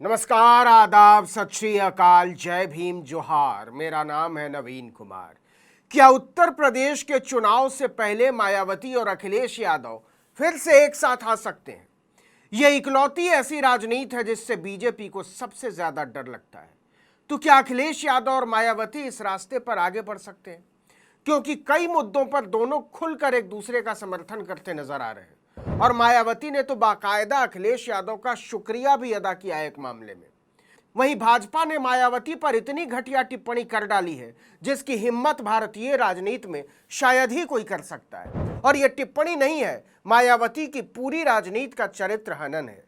नमस्कार, आदाब, सत श्री अकाल, जय भीम, जोहार। मेरा नाम है नवीन कुमार। क्या उत्तर प्रदेश के चुनाव से पहले मायावती और अखिलेश यादव फिर से एक साथ आ सकते हैं? यह इकलौती ऐसी राजनीति है जिससे बीजेपी को सबसे ज्यादा डर लगता है। तो क्या अखिलेश यादव और मायावती इस रास्ते पर आगे बढ़ सकते हैं? क्योंकि कई मुद्दों पर दोनों खुलकर एक दूसरे का समर्थन करते नजर आ रहे हैं और मायावती ने तो बाकायदा अखिलेश यादव का शुक्रिया भी अदा किया है एक मामले में। वहीं भाजपा ने मायावती पर इतनी घटिया टिप्पणी कर डाली है जिसकी हिम्मत भारतीय राजनीति में शायद ही कोई कर सकता है। और यह टिप्पणी नहीं है, मायावती की पूरी राजनीति का चरित्र हनन है।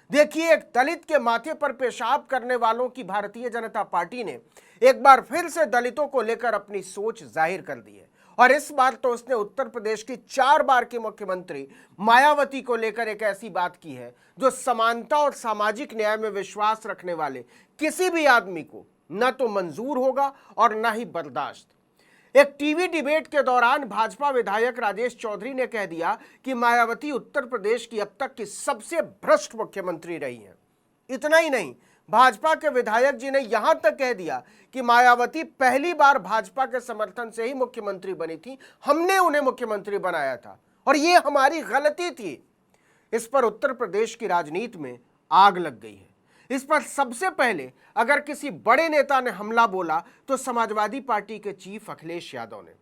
देखिए, एक दलित के माथे पर पेशाब करने वालों की भारतीय जनता पार्टी ने एक बार फिर से दलितों को लेकर अपनी सोच जाहिर कर दी है और इस बार तो उसने उत्तर प्रदेश की 4 बार की मुख्यमंत्री मायावती को लेकर एक ऐसी बात की है जो समानता और सामाजिक न्याय में विश्वास रखने वाले किसी भी आदमी को न तो मंजूर होगा और न ही बर्दाश्त। एक टीवी डिबेट के दौरान भाजपा विधायक राजेश चौधरी ने कह दिया कि मायावती उत्तर प्रदेश की अब तक की सबसे भ्रष्ट मुख्यमंत्री रही है। इतना ही नहीं, भाजपा के विधायक जी ने यहां तक कह दिया कि मायावती पहली बार भाजपा के समर्थन से ही मुख्यमंत्री बनी थी, हमने उन्हें मुख्यमंत्री बनाया था और ये हमारी गलती थी। इस पर उत्तर प्रदेश की राजनीति में आग लग गई है। इस पर सबसे पहले अगर किसी बड़े नेता ने हमला बोला तो समाजवादी पार्टी के चीफ अखिलेश यादव ने।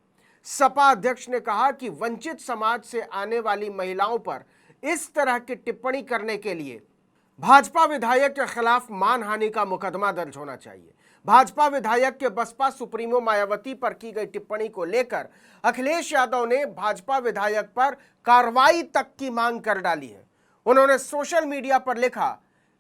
सपा अध्यक्ष ने कहा कि वंचित समाज से आने वाली महिलाओं पर इस तरह की टिप्पणी करने के लिए भाजपा विधायक के खिलाफ मानहानि का मुकदमा दर्ज होना चाहिए। भाजपा विधायक के बसपा सुप्रीमो मायावती पर की गई टिप्पणी को लेकर अखिलेश यादव ने भाजपा विधायक पर कार्रवाई तक की मांग कर डाली है। उन्होंने सोशल मीडिया पर लिखा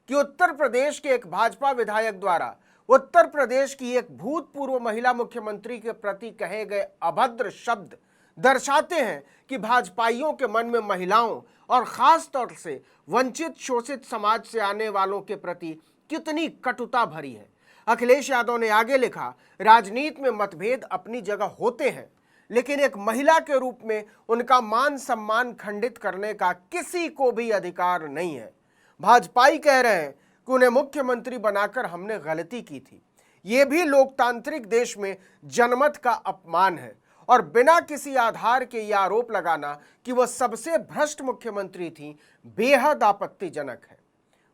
कि उत्तर प्रदेश के एक भाजपा विधायक द्वारा उत्तर प्रदेश की एक भूतपूर्व महिला मुख्यमंत्री के प्रति कहे गए अभद्र शब्द दर्शाते हैं कि भाजपाइयों के मन में महिलाओं और खास तौर से वंचित शोषित समाज से आने वालों के प्रति कितनी कटुता भरी है। अखिलेश यादव ने आगे लिखा, राजनीति में मतभेद अपनी जगह होते हैं, लेकिन एक महिला के रूप में उनका मान सम्मान खंडित करने का किसी को भी अधिकार नहीं है। भाजपाई कह रहे हैं कि उन्हें मुख्यमंत्री बनाकर हमने गलती की थी। ये भी लोकतांत्रिक देश में जनमत का अपमान है और बिना किसी आधार के यह आरोप लगाना कि वह सबसे भ्रष्ट मुख्यमंत्री थी बेहद आपत्तिजनक है।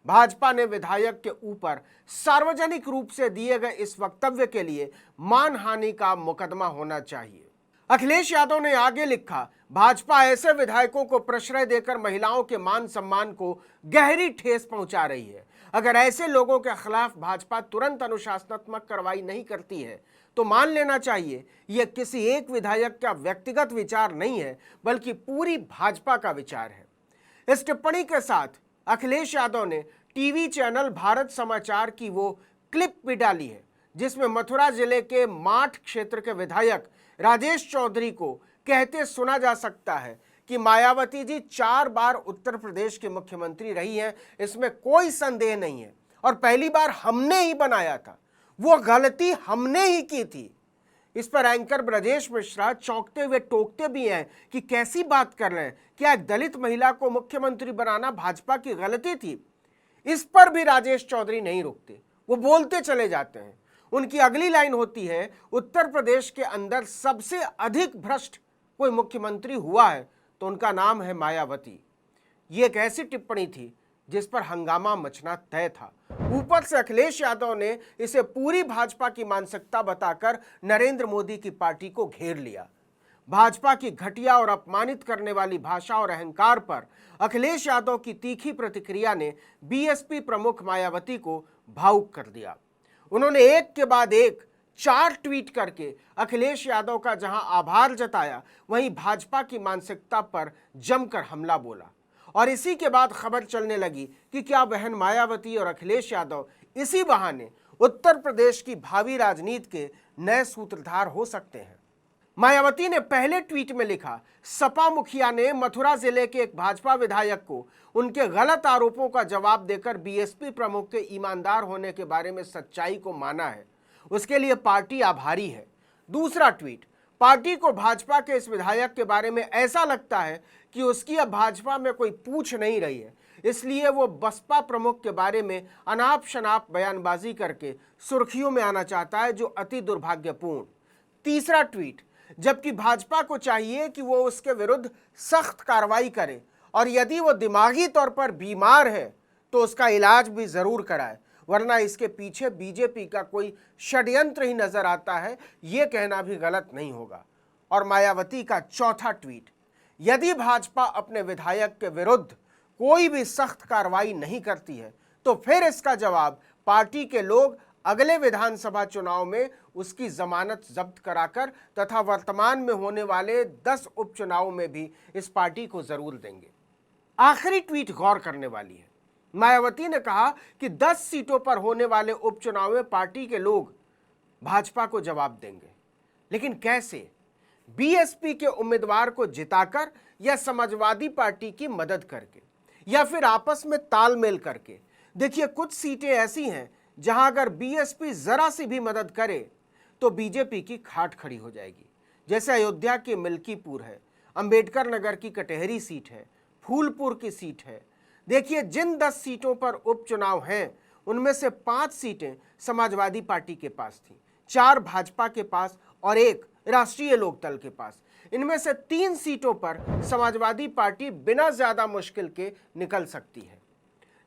भाजपा ने विधायक के ऊपर सार्वजनिक रूप से दिए गए इस वक्तव्य के लिए मानहानि का मुकदमा होना चाहिए। अखिलेश यादव ने आगे लिखा, भाजपा ऐसे विधायकों को प्रश्रय देकर महिलाओं के मान सम्मान को गहरी ठेस पहुंचा रही है। अगर ऐसे लोगों के खिलाफ भाजपा तुरंत अनुशासनात्मक कार्रवाई नहीं करती है तो मान लेना चाहिए यह किसी एक विधायक का व्यक्तिगत विचार नहीं है, बल्कि पूरी भाजपा का विचार है। इस टिप्पणी के साथ अखिलेश यादव ने टीवी चैनल भारत समाचार की वो क्लिप भी डाली है जिसमें मथुरा जिले के माठ क्षेत्र के विधायक राजेश चौधरी को कहते सुना जा सकता है कि मायावती जी 4 बार उत्तर प्रदेश की मुख्यमंत्री रही हैं, इसमें कोई संदेह नहीं है और पहली बार हमने ही बनाया था, वो गलती हमने ही की थी। इस पर एंकर ब्रजेश मिश्रा चौंकते हुए टोकते भी हैं कि कैसी बात कर रहे हैं, क्या एक दलित महिला को मुख्यमंत्री बनाना भाजपा की गलती थी? इस पर भी राजेश चौधरी नहीं रुकते, वो बोलते चले जाते हैं। उनकी अगली लाइन होती है, उत्तर प्रदेश के अंदर सबसे अधिक भ्रष्ट कोई मुख्यमंत्री हुआ है तो उनका नाम है मायावती। ये एक ऐसी टिप्पणी थी जिस पर हंगामा मचना तय था। ऊपर से अखिलेश यादव ने इसे पूरी भाजपा की मानसिकता बताकर नरेंद्र मोदी की पार्टी को घेर लिया। भाजपा की घटिया और अपमानित करने वाली भाषा और अहंकार पर अखिलेश यादव की तीखी प्रतिक्रिया ने बीएसपी प्रमुख मायावती को भावुक कर दिया। उन्होंने एक के बाद एक 4 ट्वीट करके अखिलेश यादव का जहां आभार जताया, वहीं भाजपा की मानसिकता पर जमकर हमला बोला। और इसी के बाद खबर चलने लगी कि क्या बहन मायावती और अखिलेश यादव इसी बहाने उत्तर प्रदेश की भावी राजनीति के नए सूत्रधार हो सकते हैं। मायावती ने पहले ट्वीट में लिखा, सपा मुखिया ने मथुरा जिले के एक भाजपा विधायक को उनके गलत आरोपों का जवाब देकर बीएसपी प्रमुख के ईमानदार होने के बारे में सच्चाई को माना है, उसके लिए पार्टी आभारी है। दूसरा ट्वीट, पार्टी को भाजपा के इस विधायक के बारे में ऐसा लगता है कि उसकी अब भाजपा में कोई पूछ नहीं रही है, इसलिए वो बसपा प्रमुख के बारे में अनाप शनाप बयानबाजी करके सुर्खियों में आना चाहता है, जो अति दुर्भाग्यपूर्ण। तीसरा ट्वीट, जबकि भाजपा को चाहिए कि वो उसके विरुद्ध सख्त कार्रवाई करे और यदि वो दिमागी तौर पर बीमार है तो उसका इलाज भी जरूर कराए, वरना इसके पीछे बीजेपी का कोई षड्यंत्र ही नजर आता है, ये कहना भी गलत नहीं होगा। और मायावती का चौथा ट्वीट, यदि भाजपा अपने विधायक के विरुद्ध कोई भी सख्त कार्रवाई नहीं करती है तो फिर इसका जवाब पार्टी के लोग अगले विधानसभा चुनाव में उसकी जमानत जब्त कराकर तथा वर्तमान में होने वाले 10 उपचुनावों में भी इस पार्टी को जरूर देंगे। आखिरी ट्वीट गौर करने वाली है। मायावती ने कहा कि 10 सीटों पर होने वाले उपचुनाव में पार्टी के लोग भाजपा को जवाब देंगे, लेकिन कैसे? बीएसपी के उम्मीदवार को जिताकर या समाजवादी पार्टी की मदद करके या फिर आपस में तालमेल करके। देखिए, कुछ सीटें ऐसी हैं जहां अगर बीएसपी जरा सी भी मदद करे तो बीजेपी की खाट खड़ी हो जाएगी। जैसे अयोध्या की मिल्कीपुर है, अंबेडकर नगर की कटहरी सीट है, फूलपुर की सीट है। देखिए, जिन 10 सीटों पर उपचुनाव हैं उनमें से 5 सीटें समाजवादी पार्टी के पास थी, 4 भाजपा के पास और 1 राष्ट्रीय लोकदल के पास। इनमें से 3 सीटों पर समाजवादी पार्टी बिना ज्यादा मुश्किल के निकल सकती है,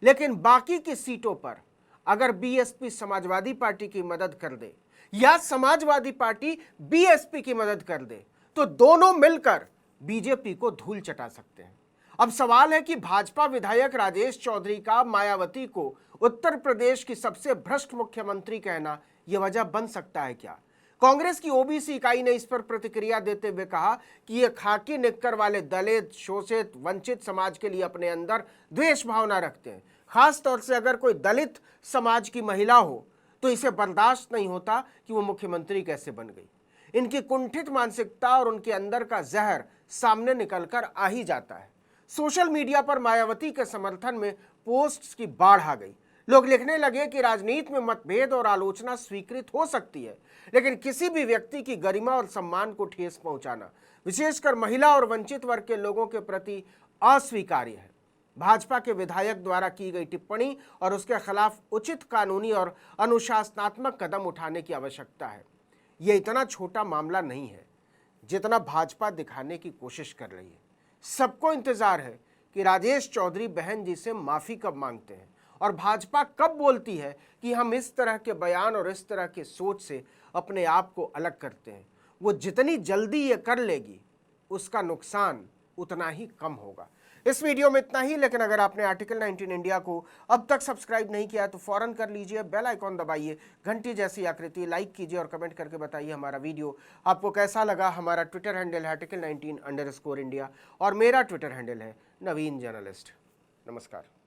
लेकिन बाकी की सीटों पर अगर बीएसपी समाजवादी पार्टी की मदद कर दे या समाजवादी पार्टी बीएसपी की मदद कर दे तो दोनों मिलकर बीजेपी को धूल चटा सकते हैं। अब सवाल है कि भाजपा विधायक राजेश चौधरी का मायावती को उत्तर प्रदेश की सबसे भ्रष्ट मुख्यमंत्री कहना यह वजह बन सकता है क्या? कांग्रेस की ओबीसी इकाई ने इस पर प्रतिक्रिया देते हुए कहा कि ये खाकी निक्कर वाले दलित, शोषित, वंचित समाज के लिए अपने अंदर द्वेष भावना रखते हैं। खास तौर से अगर कोई दलित समाज की महिला हो तो इसे बर्दाश्त नहीं होता कि वो मुख्यमंत्री कैसे बन गई। इनकी कुंठित मानसिकता और उनके अंदर का जहर सामने निकलकर आ ही जाता है। सोशल मीडिया पर मायावती के समर्थन में पोस्ट्स की बाढ़ आ गई। लोग लिखने लगे कि राजनीति में मतभेद और आलोचना स्वीकृत हो सकती है, लेकिन किसी भी व्यक्ति की गरिमा और सम्मान को ठेस पहुंचाना, विशेषकर महिला और वंचित वर्ग के लोगों के प्रति, अस्वीकार्य है। भाजपा के विधायक द्वारा की गई टिप्पणी और उसके खिलाफ उचित कानूनी और अनुशासनात्मक कदम उठाने की आवश्यकता है। यह इतना छोटा मामला नहीं है जितना भाजपा दिखाने की कोशिश कर रही है। सबको इंतजार है कि राजेश चौधरी बहन जी से माफी कब मांगते हैं और भाजपा कब बोलती है कि हम इस तरह के बयान और इस तरह की सोच से अपने आप को अलग करते हैं। वो जितनी जल्दी ये कर लेगी उसका नुकसान उतना ही कम होगा। इस वीडियो में इतना ही, लेकिन अगर आपने आर्टिकल 19 इंडिया को अब तक सब्सक्राइब नहीं किया तो फौरन कर लीजिए, बेल आइकॉन दबाइए, घंटी जैसी आकृति, लाइक कीजिए और कमेंट करके बताइए हमारा वीडियो आपको कैसा लगा। हमारा ट्विटर हैंडल है article19_India और मेरा ट्विटर हैंडल है नवीन जर्नलिस्ट। नमस्कार।